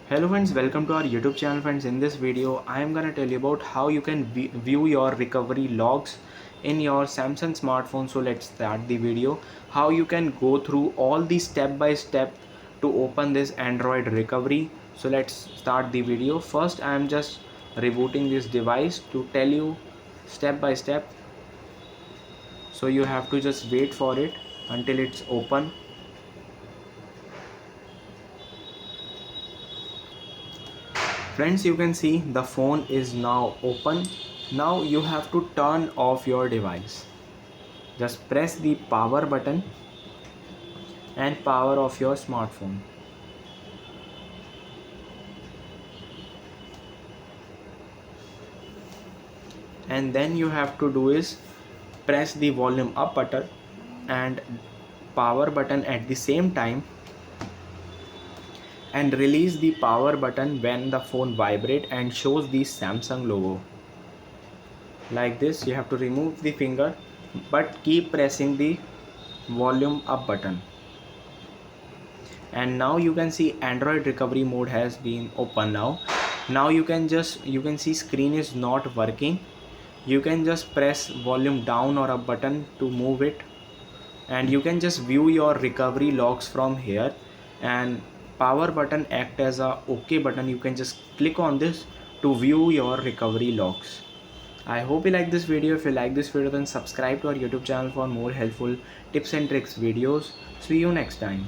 Hello friends, welcome to our YouTube channel friends. In this video I am gonna tell you about how you can view your recovery logs in your Samsung smartphone. So let's start the video. How you can go through all the step by step to open this Android recovery. So let's start the video. First I am just rebooting this device to tell you step by step. So you have to just wait for it until it's open. Friends, you can see the phone is now open. Now you have to turn off your device. Just press the power button and power off your smartphone. And then you have to do is press the volume up button and power button at the same time, and release the power button when the phone vibrate and shows the Samsung logo. Like this, you have to remove the finger but keep pressing the volume up button. And now you can see Android recovery mode has been open. Now you can see screen is not working. You can just press volume down or up button to move it, and you can just view your recovery logs from here. And power button act as a OK button. You can just click on this to view your recovery logs. I hope you like this video. If you like this video, then subscribe to our YouTube channel for more helpful tips and tricks videos. See you next time.